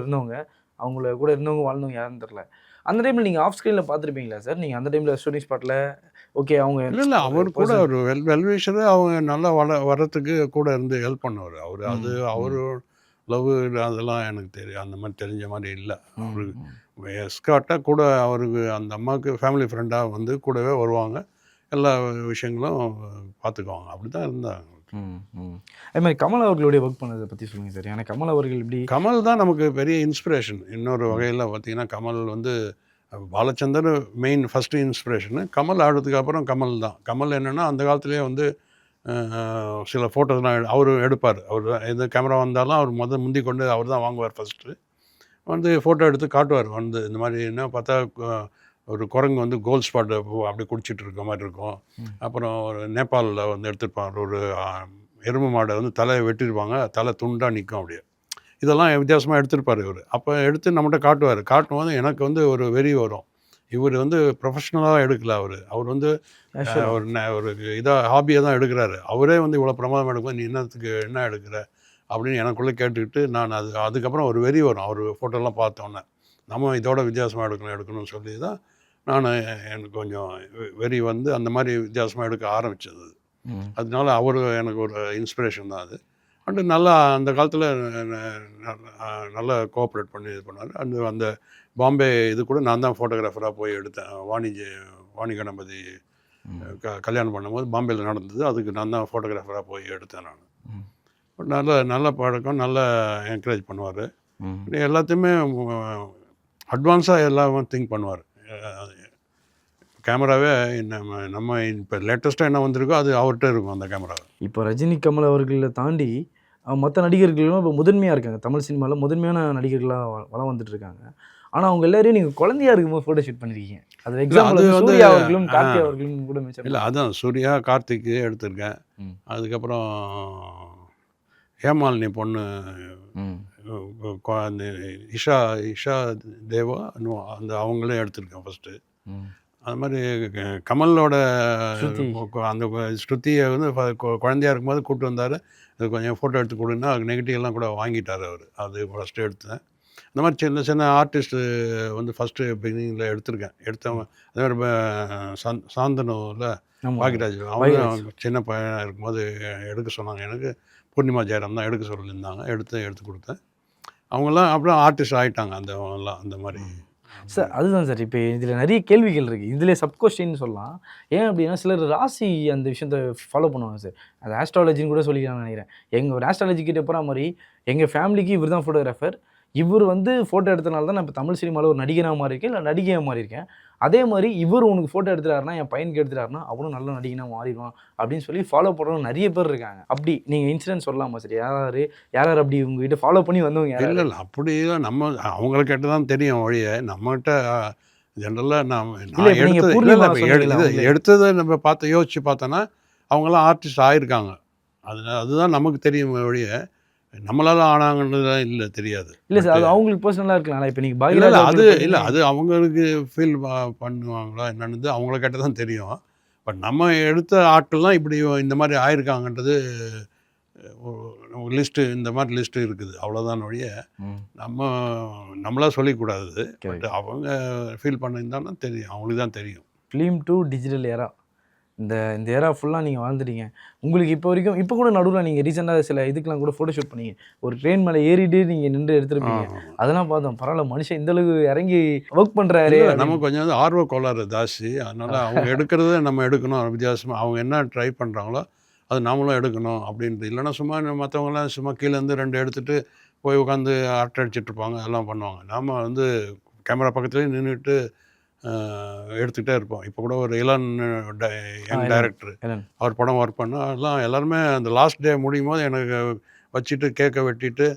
இருந்தவங்க வாழ்ந்தவங்க யாருன்னு தெரில. அந்த டைமில் நீங்கள் ஆஃப் ஸ்க்ரீனில் பார்த்துருப்பீங்களா சார்? நீங்கள் அந்த டைமில் ஷூட்டிங் ஸ்பாட்டில் ஓகே அவங்க இல்லை அவர் கூட ஒரு வெல்விஷரு அவங்க நல்லா வர்றதுக்கு கூட இருந்து ஹெல்ப் பண்ணவர் அவர். அது அவர் லவ் அதெல்லாம் எனக்கு தெரியும், அந்த மாதிரி தெரிஞ்ச மாதிரி இல்லை. அவருக்கு எஸ்கார்ட்டாக கூட அவருக்கு அந்த அம்மாவுக்கு ஃபேமிலி ஃப்ரெண்டாக வந்து கூடவே வருவாங்க, எல்லா விஷயங்களும் பார்த்துக்குவாங்க. அப்படி தான் இருந்தாங்க. அதே மாதிரி கமல் அவர்களுடைய ஒர்க் பண்ணதை பற்றி சொல்லுங்கள் சார். ஏன்னா கமல் அவர்கள் இப்படி கமல் தான் நமக்கு பெரிய இன்ஸ்பிரேஷன். இன்னொரு வகையில் பார்த்திங்கன்னா கமல் வந்து Balachander main first inspiration. Kamal ஆடுறதுக்கு அப்புறம் கமல் தான். கமல் என்னென்னா அந்த காலத்துலேயே வந்து சில ஃபோட்டோஸ்லாம் அவர் எடுப்பார். அவர் எந்த கேமரா வந்தாலும் அவர் முந்தி கொண்டு அவர் தான் வாங்குவார். ஃபஸ்ட்டு வந்து ஃபோட்டோ எடுத்து காட்டுவார். வந்து இந்த மாதிரி என்ன பார்த்தா ஒரு குரங்கு வந்து கோல்ட் ஸ்பாட் அப்படி குடிச்சிட்டு இருக்க மாதிரி இருக்கும். அப்புறம் ஒரு நேபாளில் வந்து எடுத்துருப்பாங்க, ஒரு எருமை மாடை வந்து தலையை வெட்டிருப்பாங்க, தலை துண்டாக நிற்கும் அப்படியே. இதெல்லாம் வித்தியாசமாக எடுத்திருப்பார் இவர். அப்போ எடுத்து நம்மகிட்ட காட்டுவார். காட்டும்போது எனக்கு வந்து ஒரு வெறி வரும். இவர் வந்து ப்ரொஃபஷ்னலாக எடுக்கல. அவர் வந்து ஒரு இதாக ஹாபியாக தான் எடுக்கிறாரு. அவரே வந்து இவ்வளோ பிரமாதம் எடுக்கும்போது நீ என்ன எடுக்கிற அப்படின்னு எனக்குள்ளே கேட்டுக்கிட்டு நான் அதுக்கப்புறம் ஒரு வெறி வரும். அவர் ஃபோட்டோலாம் பார்த்தோன்னே நம்ம இதோட வித்தியாசமாக எடுக்கணும்னு சொல்லி தான் எனக்கு கொஞ்சம் வெறி வந்து அந்த மாதிரி வித்தியாசமாக எடுக்க ஆரம்பித்தது. அதனால அவர் எனக்கு ஒரு இன்ஸ்பிரேஷன் தான் அது. அண்டு நல்லா அந்த காலத்தில் நல்லா கோஆப்ரேட் பண்ணி இது பண்ணார். அந்த பாம்பே இது கூட நான் தான் ஃபோட்டோகிராஃபராக போய் எடுத்தேன். வாணி கணபதி கல்யாணம் பண்ணும்போது பாம்பேயில் நடந்தது. அதுக்கு நான் தான் ஃபோட்டோகிராஃபராக போய் எடுத்தேன் நான். நல்ல பழக்கம், நல்ல என்கரேஜ் பண்ணுவார். எல்லாத்தையுமே அட்வான்ஸாக எல்லாம் திங்க் பண்ணுவார். கேமராவே நம்ம இப்போ லேட்டஸ்ட்டாக என்ன வந்திருக்கோ அது அவர்கிட்ட இருக்கும் அந்த கேமரா. இப்போ ரஜினி கமல் அவர்களை தாண்டி மற்ற நடிகர்களும் இப்போ முதன்மையாக இருக்காங்க. தமிழ் சினிமாவில் முதன்மையான நடிகர்களாக வளம் வந்துட்டு இருக்காங்க. ஆனால் அவங்க எல்லாரையும் நீங்கள் குழந்தையா இருக்கும்போது ஃபோட்டோ ஷூட் பண்ணியிருக்கீங்க. அது எக்ஸாம்பிள் சூர்யா அவர்களும் கார்த்தி அவர்களும் கூட மிச்சம் இல்லை. அதான் சூர்யா கார்த்திக் எடுத்திருக்கேன். அதுக்கப்புறம் ஹேமாலினி பொண்ணு இஷா தேவா அந்த அவங்களே எடுத்திருக்கேன் ஃபஸ்ட்டு. அது மாதிரி கமலோட அந்த ஸ்ருதியை வந்து குழந்தையாக இருக்கும்போது கூப்பிட்டு வந்தார். அது கொஞ்சம் ஃபோட்டோ எடுத்து கொடுன்னா அது நெகட்டிவ்லாம் கூட வாங்கிட்டார் அவர். அது ஃபஸ்ட்டு எடுத்தேன். இந்த மாதிரி சின்ன சின்ன ஆர்டிஸ்ட்டு வந்து ஃபஸ்ட்டு பிகினிங்கில் எடுத்தவங்க. அதே மாதிரி சாந்தனுவில் பாக்கியராஜ் அவங்க சின்ன பையனாக இருக்கும்போது எடுக்க சொன்னாங்க. எனக்கு பூர்ணிமா ஜெயராம் தான் எடுக்க சொல்லியிருந்தாங்க. எடுத்து கொடுத்தேன். அவங்கெல்லாம் அப்புறம் ஆர்டிஸ்ட் ஆகிட்டாங்க அந்த மாதிரி. சார் அதுதான் சார். இப்போ இதில் நிறைய கேள்விகள் இருக்குது. இதில் சப்கொஸ்டின்னு சொல்லலாம். ஏன் அப்படின்னா சிலர் ராசி அந்த விஷயத்தை ஃபாலோ பண்ணுவாங்க சார். அது ஆஸ்ட்ராலஜின்னு கூட சொல்லிக்கலாம்னு நினைக்கிறேன். எங்கள் ஒரு ஆஸ்ட்ராலஜி கிட்ட போகிற மாதிரி எங்கள் ஃபேமிலிக்கு இவர் தான் ஃபோட்டோகிராஃபர். இவர் வந்து ஃபோட்டோ எடுத்தனால தான் நான் இப்போ தமிழ் சினிமாவில் ஒரு நடிகனாக மாறியிருக்கேன், இல்லை நடிகையாக மாறியிருக்கேன். அதே மாதிரி இவர் உனக்கு ஃபோட்டோ எடுத்துட்டாருன்னா, என் பையனுக்கு எடுத்துட்டாருன்னா அவனும் நல்ல நடிகனாக மாறிடுவான் அப்படின்னு சொல்லி ஃபாலோ பண்ணுறவங்க நிறைய பேர் இருக்காங்க. அப்படி நீங்கள் இன்சிடென்ட் சொல்லலாமா சார்? யார் அப்படி உங்ககிட்ட ஃபாலோ பண்ணி வந்தவங்க? இல்லை அப்படிலாம் நம்ம அவங்கள கேட்டு தான் தெரியும் ஒழிய நம்மகிட்ட ஜென்ரலாக எடுத்ததை நம்ம யோசித்து பார்த்தோன்னா அவங்களாம் ஆர்டிஸ்ட் ஆகிருக்காங்க. அதுதான் நமக்கு தெரியும் ஒழிய நம்மளால ஆனாங்கன்றதுலாம் இல்லை, தெரியாது. இல்லை சார், அது அவங்களுக்கு பர்சனலாக இருக்கலாம். இப்போ நீங்கள் அது அவங்களுக்கு ஃபீல் பண்ணுவாங்களா என்னன்னு அவங்கள கேட்டால் தான் தெரியும். பட் நம்ம எடுத்த ஆட்கள்லாம் இப்படி இந்த மாதிரி ஆயிருக்காங்கன்றது லிஸ்ட்டு, இந்த மாதிரி லிஸ்ட்டு இருக்குது. அவ்வளோதான் ஒழிய நம்ம நம்மளா சொல்லிக்கூடாது. பட் அவங்க ஃபீல் பண்ணியிருந்தாங்கன்னா தெரியும், அவங்களுக்கு தான் தெரியும். ஃபிலிம் டு டிஜிட்டல் ஏரா, இந்த இந்த ஏரா ஃபுல்லாக நீங்கள் வாழ்ந்துட்டீங்க. உங்களுக்கு இப்போ வரைக்கும் இப்போ கூட நடுவில் நீங்கள் ரீசெண்டாக சில இதுக்கெலாம் கூட ஃபோட்டோ ஷூட் பண்ணீங்க. ஒரு ட்ரெயின் மேலே ஏறிட்டு நீங்கள் நின்று எடுத்துருப்பீங்க. அதெல்லாம் பார்த்தோம். பரவாயில்ல, மனுஷன் இந்தளவுக்கு இறங்கி ஒர்க் பண்ணுறாரு. நமக்கு கொஞ்சம் வந்து ஆர்வ கோளாறு ஜாஸ்தி. அதனால் அவங்க எடுக்கிறத நம்ம எடுக்கணும். வித்தியாசமாக அவங்க என்ன ட்ரை பண்ணுறாங்களோ அது நாமளும் எடுக்கணும் அப்படின்ட்டு. இல்லைன்னா சும்மா மற்றவங்களாம் சும்மா கீழேருந்து 2 எடுத்துகிட்டு போய் உட்காந்து அரட்டை அடிச்சிட்ருப்பாங்க, எல்லாம் பண்ணுவாங்க. நாம் வந்து கேமரா பக்கத்துலேயே நின்றுட்டு எடுத்துக்கிட்டே இருப்போம். இப்போ கூட ஒரு யங் டைரக்டர், அவர் படம் ஒர்க் பண்ணால் அதெல்லாம் எல்லாருமே அந்த லாஸ்ட் டே முடியும் போது எனக்கு வச்சுட்டு கேக்கை வெட்டிட்டு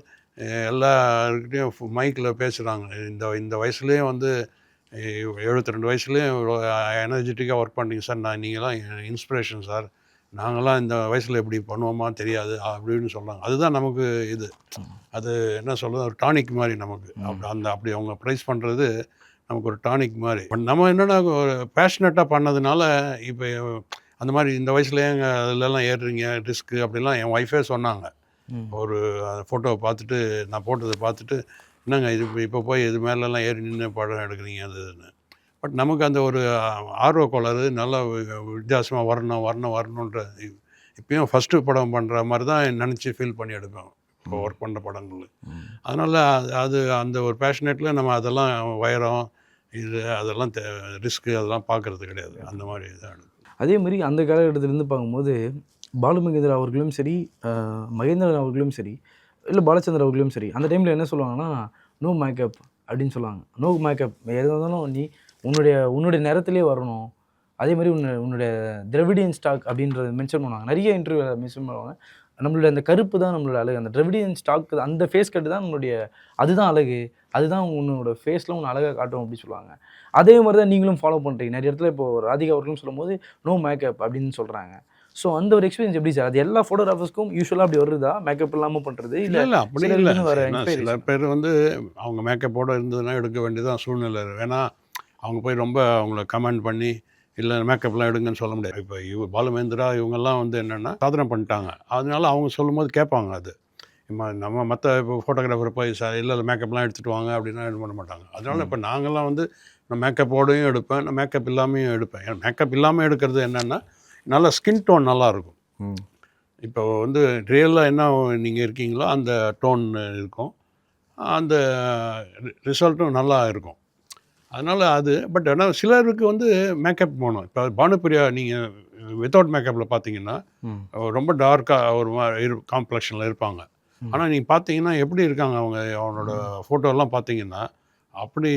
எல்லாருக்கிட்டையும் மைக்கில் பேசுகிறாங்க. இந்த வயசுலேயே வந்து 72 வயசுலேயும் இவ்வளோ எனர்ஜெட்டிக்காக ஒர்க் பண்ணிங்க சார், நீங்களாம் இன்ஸ்பிரேஷன் சார், நாங்களாம் இந்த வயசில் எப்படி பண்ணுவோமா தெரியாது அப்படின்னு சொல்கிறாங்க. அதுதான் நமக்கு அது என்ன சொல்கிறது, ஒரு டானிக் மாதிரி நமக்கு. அப்படி அவங்க ப்ரைஸ் பண்ணுறது நமக்கு ஒரு டானிக் மாதிரி. பட் நம்ம என்னென்னா ஒரு பேஷனட்டாக பண்ணதுனால இப்போ அந்த மாதிரி இந்த வயசுலேயே அதிலெல்லாம் ஏறுறீங்க ரிஸ்க்கு அப்படிலாம் என் ஒய்ஃபே சொன்னாங்க. ஒரு ஃபோட்டோவை பார்த்துட்டு, நான் போட்டதை பார்த்துட்டு, என்னங்க இது இப்போ போய் இது மேலெல்லாம் ஏறி நின்று படம் எடுக்கிறீங்க அதுன்னு. பட் நமக்கு அந்த ஒரு ஆர்வ கோளாறு, நல்லா வித்தியாசமாக வரணுன்ற இப்பயும் ஃபஸ்ட்டு படம் பண்ணுற மாதிரி தான் நினச்சி ஃபீல் பண்ணி எடுப்பேன் இப்போ ஒர்க் பண்ணுற படங்கள். அதனால் அது அந்த ஒரு பேஷனேட்டில் நம்ம அதெல்லாம் உயரம் அதெல்லாம் ரிஸ்க்கு அதெல்லாம் பார்க்குறது கிடையாது. அந்த மாதிரி தான் எடுக்கும். அதே மாதிரி அந்த காலகட்டத்திலேருந்து பார்க்கும்போது பாலு மகேந்திரா அவர்களும் சரி, மகேந்திரன் அவர்களும் சரி, இல்லை பாலச்சந்தர் அவர்களும் சரி, அந்த டைமில் என்ன சொல்லுவாங்கன்னா, நோ மேக்கப் அப்படின்னு சொல்லுவாங்க. நோ மேக்கப், எதாக இருந்தாலும் நீ உன்னுடைய நேரத்திலே வரணும். அதே மாதிரி உன்னுடைய திராவிடியன் ஸ்டாக் அப்படின்றத மென்ஷன் பண்ணுவாங்க. நிறைய இன்டர்வியூவில் மென்ஷன் பண்ணுவாங்க. நம்மளுடைய அந்த கருப்பு தான் நம்மளோட அழகு, அந்த திராவிடியன் ஸ்டாக், அந்த ஃபேஸ் கட்டு தான் நம்மளுடைய, அதுதான் அழகு, அதுதான் உன்னோட ஃபேஸில் ஒன்று அழகாக காட்டும் அப்படின்னு சொல்லுவாங்க. அதே மாதிரி தான் நீங்களும் ஃபாலோ பண்ணுறீங்க. நிறைய இடத்துல இப்போது ராதிகா அவர்களும் சொல்லும்போது நோ மேக்கப் அப்படின்னு சொல்கிறாங்க. ஸோ அந்த ஒரு எக்ஸ்பீரியன்ஸ் எப்படி சார்? அது எல்லா ஃபோட்டோகிராஃபர்ஸ்க்கும் யூஸ்வலாக அப்படி வருதா, மேக்கப் இல்லாமல் பண்ணுறது? இல்லை அப்படி இல்லை. சில பேர் வந்து அவங்க மேக்கப்போடு இருந்ததுன்னா எடுக்க வேண்டியதான் சூழ்நிலை. ஏன்னா அவங்க போய் ரொம்ப அவங்கள கமெண்ட் பண்ணி இல்லை மேக்கப்லாம் எடுங்கன்னு சொல்ல முடியாது. இப்போ பாலுமேந்திரா இவங்கெல்லாம் வந்து என்னென்னா சாதனை பண்ணிட்டாங்க. அதனால அவங்க சொல்லும்போது கேட்பாங்க. அது நம்ம மற்ற இப்போ ஃபோட்டோகிராஃபர் போய் இல்லை மேக்கப்லாம் எடுத்துகிட்டு வாங்க அப்படின்னா இது பண்ண மாட்டாங்க. அதனால் இப்போ நாங்கள்லாம் வந்து நான் மேக்கப்போடையும் எடுப்பேன், நான் மேக்கப் இல்லாமையும் எடுப்பேன். ஏன்னா மேக்கப் இல்லாமல் எடுக்கிறது என்னென்னா நல்லா ஸ்கின் டோன் நல்லாயிருக்கும். இப்போ வந்து ரியலாக என்ன நீங்கள் இருக்கீங்களோ அந்த டோன் இருக்கும், அந்த ரிசல்ட்டும் நல்லா இருக்கும். அதனால் அது பட் ஆனால் சிலருக்கு வந்து மேக்கப் போகணும். இப்போ பானுப்பிரியா நீங்கள் வித்தவுட் மேக்கப்பில் பார்த்தீங்கன்னா ரொம்ப டார்க்காக ஒரு மாதிரி காம்ப்ளெக்ஷனில் இருப்பாங்க. ஆனால் நீங்கள் பார்த்தீங்கன்னா எப்படி இருக்காங்க அவனோட ஃபோட்டோலாம் பார்த்தீங்கன்னா அப்படி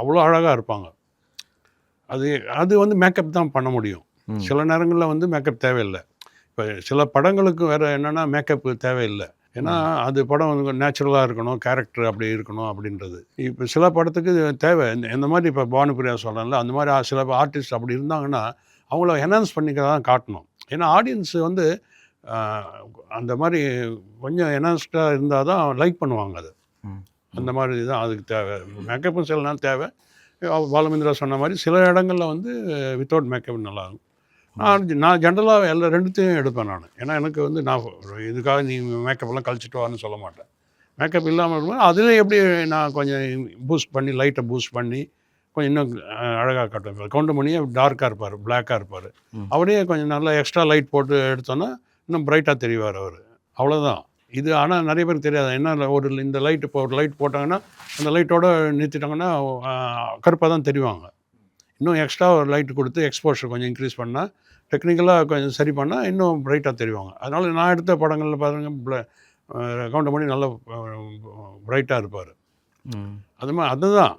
அவ்வளோ அழகாக இருப்பாங்க. அது வந்து மேக்கப் தான் பண்ண முடியும். சில நேரங்களில் வந்து மேக்கப் தேவையில்லை. இப்போ சில படங்களுக்கு வேறு என்னென்னா மேக்கப்பு தேவையில்லை. ஏன்னா அது படம் வந்து நேச்சுரலாக இருக்கணும், கேரக்டர் அப்படி இருக்கணும் அப்படின்றது. இப்போ சில படத்துக்கு தேவை. இந்த மாதிரி இப்போ பானுப்பிரியா சொல்கிறேன்ல, அந்த மாதிரி சில ஆர்டிஸ்ட் அப்படி இருந்தாங்கன்னா அவங்கள என்ஹான்ஸ் பண்ணிக்கிறதான் காட்டணும். ஏன்னா ஆடியன்ஸ் வந்து அந்த மாதிரி கொஞ்சம் என்ஹான்ஸ்டாக இருந்தால் தான் லைக் பண்ணுவாங்க. அது அந்த மாதிரி தான் அதுக்கு தேவை. மேக்கப்பும் சில நாள் தேவை. பாலுமேந்திரா சொன்ன மாதிரி சில இடங்களில் வந்து வித்தவுட் மேக்கப் நல்லாயிருக்கும். நான் ஜென்ரலாக எல்லா ரெண்டுத்தையும் எடுப்பேன் நான். ஏன்னா எனக்கு வந்து நான் இதுக்காக நீ மேக்கப்லாம் கழிச்சிட்டு வான்னு சொல்ல மாட்டேன். மேக்கப் இல்லாமல் இருக்கும்போது அதில் எப்படி நான் கொஞ்சம் பூஸ்ட் பண்ணி லைட்டை பூஸ்ட் பண்ணி கொஞ்சம் இன்னும் அழகாக காட்டுவேன். கவுண்டமணியே டார்க்காக இருப்பார், பிளாக்காக இருப்பார். அவரே கொஞ்சம் நல்லா எக்ஸ்ட்ரா லைட் போட்டு எடுத்தோன்னா இன்னும் பிரைட்டாக தெரிவார் அவர். அவ்வளோதான் இது. ஆனால் நிறைய பேருக்கு தெரியாது. என்ன இந்த லைட் இப்போ ஒரு லைட் போட்டாங்கன்னா அந்த லைட்டோடு நிறுத்திட்டாங்கன்னா கருப்பாக தான் தெரிவாங்க. இன்னும் எக்ஸ்ட்ரா ஒரு லைட் கொடுத்து எக்ஸ்போஷர் கொஞ்சம் இன்க்ரீஸ் பண்ணால், டெக்னிக்கலாக கொஞ்சம் சரி பண்ணால் இன்னும் பிரைட்டாக தெரிவாங்க. அதனால் நான் எடுத்த படங்களில் பாருங்கள் கவுண்டமணி நல்லா பிரைட்டாக இருப்பார். அது மாதிரி அதுதான்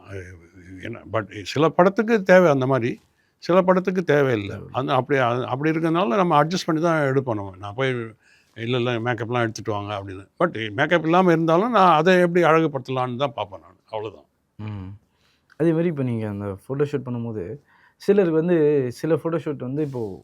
என்ன. பட் சில படத்துக்கு தேவை அந்த மாதிரி, சில படத்துக்கு தேவையில்லை. அப்படி இருக்கிறதுனால நம்ம அட்ஜஸ்ட் பண்ணி தான் எடுப்போம். நான் போய் இல்லை மேக்கப்லாம் எடுத்துகிட்டு வாங்க அப்படின்னு. பட் மேக்கப் இல்லாமல் இருந்தாலும் நான் அதை எப்படி அழகுப்படுத்தலான்னு தான் பார்ப்பேன் நான். அவ்வளோதான். அதே மாதிரி இப்போ நீங்கள் அந்த ஃபோட்டோஷூட் பண்ணும்போது சிலருக்கு வந்து சில ஃபோட்டோஷூட் வந்து இப்போது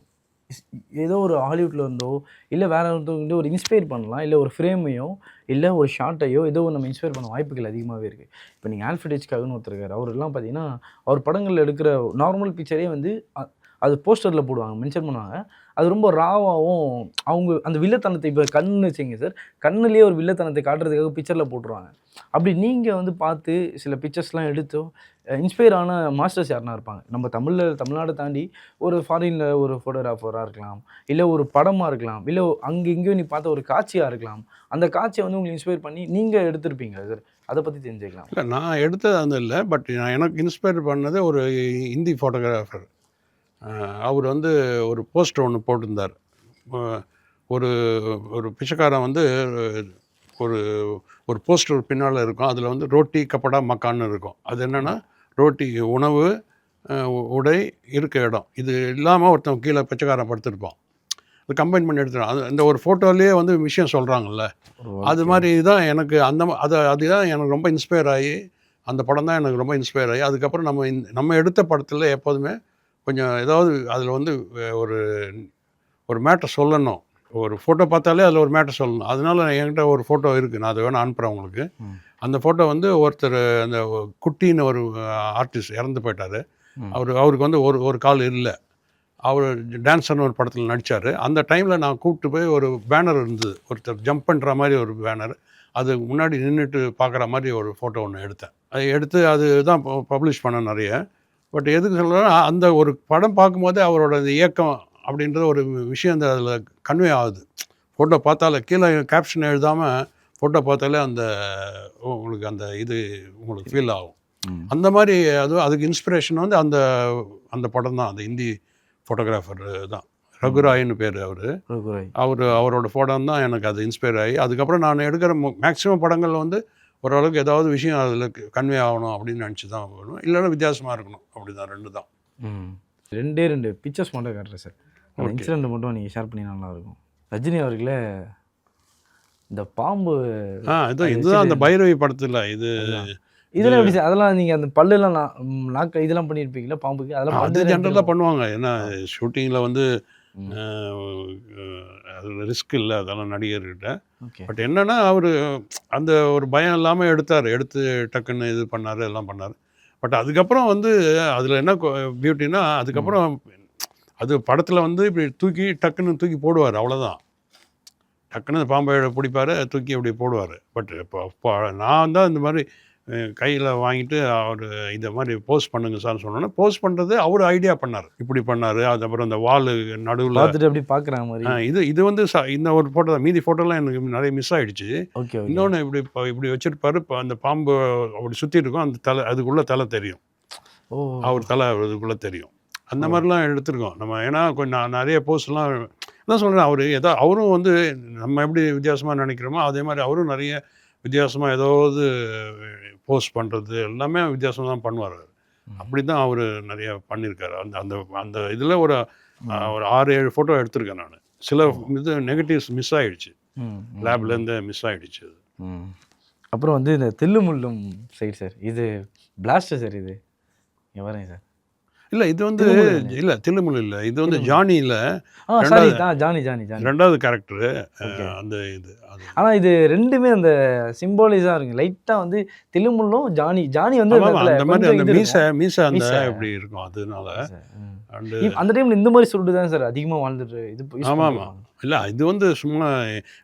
ஏதோ ஒரு ஹாலிவுட்டில் இருந்தோ இல்லை வேறு ஒருத்தவங்க ஒரு இன்ஸ்பயர் பண்ணலாம், இல்லை ஒரு ஃப்ரேமையோ இல்லை ஒரு ஷார்ட்டையோ ஏதோ நம்ம இன்ஸ்பயர் பண்ண வாய்ப்புகள் அதிகமாகவே இருக்குது. இப்போ நீங்கள் ஆல்ஃபிரட் ஹிட்ச்காக்னு ஒருத்தர் இருக்கார். அவரெல்லாம் பார்த்தீங்கன்னா அவர் படங்களில் எடுக்கிற நார்மல் பிக்சரே வந்து அது போஸ்டரில் போடுவாங்க, மென்ஷன் பண்ணுவாங்க. அது ரொம்ப ராவாகவும் அவங்க அந்த வில்லத்தனத்தை இப்போ கண்ணுன்னு வச்சுங்க சார், கண்ணுலேயே ஒரு வில்லத்தனத்தை காட்டுறதுக்காக பிக்சரில் போட்டுருவாங்க. அப்படி நீங்கள் வந்து பார்த்து சில பிக்சர்ஸ்லாம் எடுத்து இன்ஸ்பயர் ஆன மாஸ்டர்ஸ் யாருனா இருப்பாங்க? நம்ம தமிழ்நாட தாண்டி ஒரு ஃபாரின்ல ஒரு ஃபோட்டோகிராஃபரா இருக்கலாம், இல்ல ஒரு படமா இருக்கலாம், இல்ல அங்க இங்கேயோ நீ பார்த்த ஒரு காட்சியா இருக்கலாம். அந்த காட்சிய வந்து உங்கள இன்ஸ்பயர் பண்ணி நீங்க எடுத்திருப்பீங்களா சார்? அத பத்தி தெரிஞ்சுக்கலாம். இல்ல நான் எடுத்தது அந்த இல்ல. பட் எனக்கு இன்ஸ்பயர் பண்ணது ஒரு ஹிந்தி ஃபோட்டோகிராஃபர். அவர் வந்து ஒரு போஸ்டர் ஒண்ணு போட்டிருந்தார். அ ஒரு ஒரு பிச்சைக்காரன் வந்து ஒரு ஒரு போஸ்டர் பின்னால இருக்கும். அதில வந்து ரோட்டி, கப்படா, மக்கான்னு இருக்கும். அது என்னன்னா, ரோட்டி உணவு, உடை, இருக்க இடம். இது இல்லாம ஒருத்தன் கீழ பிச்சைக்காரன் படுத்திருப்பான். அது கம்பைன் பண்ணி எடுத்துருவான். அது அந்த ஒரு ஃபோட்டோலயே வந்து விஷயம் சொல்றாங்கல்ல. அது ஓகே. மாரி தான் எனக்கு அந்த அதுதான் எனக்கு ரொம்ப இன்ஸ்பயர் ஆயி, அந்த படம் தான் எனக்கு ரொம்ப இன்ஸ்பயர் ஆயி, அதுக்கப்புறம் நம்ம எடுத்த படத்துல எப்போதுமே கொஞ்சம் ஏதாவது அதில வந்து ஒரு ஒரு மேட்டர் சொல்லணும். ஒரு ஃபோட்டோ பார்த்தாலே அதில ஒரு மேட்டர் சொல்லணும். அதனால என்கிட்ட ஒரு ஃபோட்டோ இருக்கு. நான் அத வேணா அனுப்புறேன் உங்களுக்கு. ம். அந்த ஃபோட்டோ வந்து ஒருத்தர் அந்த குட்டின்னு ஒரு ஆர்டிஸ்ட் இறந்து போயிட்டாரு. ம். அவருக்கு வந்து ஒரு ஒரு கால் இல்ல. அவரு டான்ஸர்னு ஒரு படத்தில நடிச்சாரு. அந்த டைம்ல நான் கூப்பிட்டு போய் ஒரு பேனர் இருந்தது. ஒருத்தர் ஜம்ப் பண்ற மாரி ஒரு பேனர். அது முன்னாடி நின்னுட்டு பார்க்குற மாரி ஒரு ஃபோட்டோ ஒண்ணு எடுத்தேன். அத எடுத்து அதுதான் பப்ளிஷ் பண்ணேன் நெறைய. பட் எதுக்கு சொல்றேன்னா, அந்த ஒரு படம் பார்க்கும்போதே அவரோட அந்த இயக்கம் அப்படின்ற ஒரு விஷயம் அதில கன்வே ஆகுது. ஃபோட்டோ பார்த்தாலே கீழ கேப்ஷன் எழுதாம ஃபோட்டோ பார்த்தாலே அந்த உங்களுக்கு அந்த இது உங்களுக்கு ஃபீல் ஆகும். ம். அந்த மாரி அதுக்கு இன்ஸ்பிரேஷன் வந்து அந்த அந்த படம் தான். அந்த ஹிந்தி ஃபோட்டோகிராஃபர் தான். ரகுராய்ன்னு பேரு அவரு. ரகுராய். அவரோட படம் தான் எனக்கு அது இன்ஸ்பயர் ஆகி, அதுக்கப்புறம் நான் எடுக்கிற மேக்ஸிமம் படங்கள்ல வந்து ஓரளவுக்கு ஏதாவது விஷயம் அதில கன்வே ஆகணும் அப்படின்னு நினச்சு தான் வரணும். இல்லைன்னா வித்தியாசமா இருக்கணும். அப்படிதான் 2 தான். ம். 2 2 பிக்சர்ஸ் மட்டும் காட்டுறேன் சார். அந்த ஓகே. இன்சிடென்ட் மட்டும் நீங்க ஷேர் பண்ணீங்கன்னா நல்லாயிருக்கும். ரஜினி அவர்களே இந்த பாம்பு இதுதான் அந்த பைரவி படத்துல இது. அதுதான். இதெல்லாம் எப்படி சார்? அதெல்லாம் நீங்க அந்த பல்லெல்லாம் நாக்கு இதெல்லாம் பண்ணியிருப்பீங்களா பாம்புக்கு? அதெல்லாம் அது பண்றது எனக்கு ஜென்ரலா தெரியும். பண்ணுவாங்க. ஏன்னா ஷூட்டிங்ல வந்து ம். அ அதில ரிஸ்க் இல்ல அதெல்லாம் நடிகர்கிட்ட. ஓகே. பட் என்னன்னா, அவரு அந்த ஒரு பயம் இல்லாம எடுத்தாரு. எடுத்து டக்குன்னு இது பண்ணாரு, எல்லாம் பண்ணாரு. பட் அதுக்கப்புறம் வந்து அதில என்ன பியூட்டின்னா, ம். அதுக்கப்புறம் அது படத்தில வந்து இப்படி டக்குன்னு தூக்கி போடுவாரு. அவ்வளோதான். டக்குன்னு அந்த பாம்ப பிடிப்பாரு, தூக்கி அப்படி போடுவாரு. பட் இப்போ நான் தான் இந்த மாரி கையில வாங்கிட்டு அவரு இந்த மாரி போஸ்ட் பண்ணுங்க சார்ன்னு சொன்னோனே, போஸ்ட் பண்றது அவரு ஐடியா பண்ணாரு. இப்படி பண்ணாரு. அதுக்கப்புறம் அந்த வாலு நடுவுல பார்த்துட்டு அப்படியே பார்க்குற மாரி. இது வந்து இந்த ஒரு ஃபோட்டோ தான். மீதி ஃபோட்டோலாம் எனக்கு நெறைய மிஸ் ஆயிடுச்சு. Okay, okay. இன்னொன்னு இப்படி வச்சிருப்பாரு. அந்த பாம்பு அப்படி சுத்தி இருக்கும். அந்த அதுக்குள்ள தலை தெரியும். ஓ! அவர் தலை அதுக்குள்ள தெரியும். அந்த ஓ! மாரிலாம் எடுத்திருக்கோம். நம்ம ஏன்னா கொஞ்சம் நெறைய போஸ்ட்லாம் அதான் சொல்றேன். அவரும் வந்து நம்ம எப்படி வித்தியாசமா நெனைக்கிறோமோ, அதே மாரி அவரும் நெறைய வித்தியாசமா ஏதாவது போஸ்ட் பண்றது எல்லாமே வித்தியாசமா தான் பண்ணுவாரு. ம். அப்படிதான் அவரு நெறைய பண்ணியிருக்காரு. அந்த அந்த அந்த இதுல ம். ஒரு 6, 7 ஃபோட்டோ எடுத்திருக்கேன் நானு. சில ஓ! இது நெகட்டிவ்ஸ் மிஸ் ஆயிடுச்சு. ம். ம். ம். லேப்லேருந்து மிஸ் ஆயிடுச்சு அது. ம். அப்புறம் வந்து இந்த தில்லு முல்லும் சைடு சார். இது பிளாஸ்ட் சார் இது. இங்க பாருங்க சார். இல்ல இது வந்து தில்லுமுல்லு தானே? இல்ல தில்லுமுல்லு இல்ல. இது வந்து தில்லுமுல்லு. ஜானியில சாரி. 2வது ஜானி. 2வது கேரக்டரு. ஓகே. அந்த இது அது. ஆனா இது 2மே அந்த சிம்பாலிஸா இருக்கு. லைட்டா வந்து தில்லுமுல்லும் ஜானி வந்து அந்த ஆமாமா. இடத்துல அந்த மாரி கொஞ்சம் அந்த இது மீசை இருக்கும். மீசை அந்த மீசை. இப்படி இருக்கும். அதனால ம். அண்டு அந்த டைம்ல இந்த மாரி சுருட்டு தான் சார் அதிகமா வாழ்ந்துட்டு இது யூஸ் ஆமாமா. பண்ணிருப்பாங்க. இல்ல இது வந்து சும்மா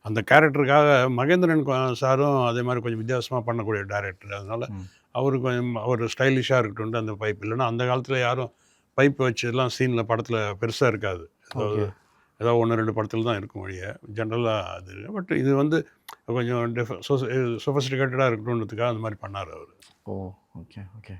அந்த கேரக்டருக்காக மகேந்திரன் சாரும் அதே மாரி கொஞ்சம் வித்தியாசமா பண்ணக்கூடிய டைரக்டர். அதனால ம். அவரு கொஞ்சம் அவர் ஸ்டைலிஷா இருக்கட்டும்ன்ட்டு அந்த பைப். இல்லன்னா அந்த காலத்துல யாரும் பைப் வச்சுலாம் சீன்ல படத்துல பெருசா இருக்காது. ஓகே. ஏதோ 1, 2 படத்துல தான் இருக்கும் ஒழிய, ஜென்ரலா அது. பட் இது வந்து கொஞ்சம் சொஃபிஸ்டிகேட்டடா இருக்கட்டும்ன்றதுக்காக அந்த மாரி பண்ணாரு அவரு. ஓ! ஓகே.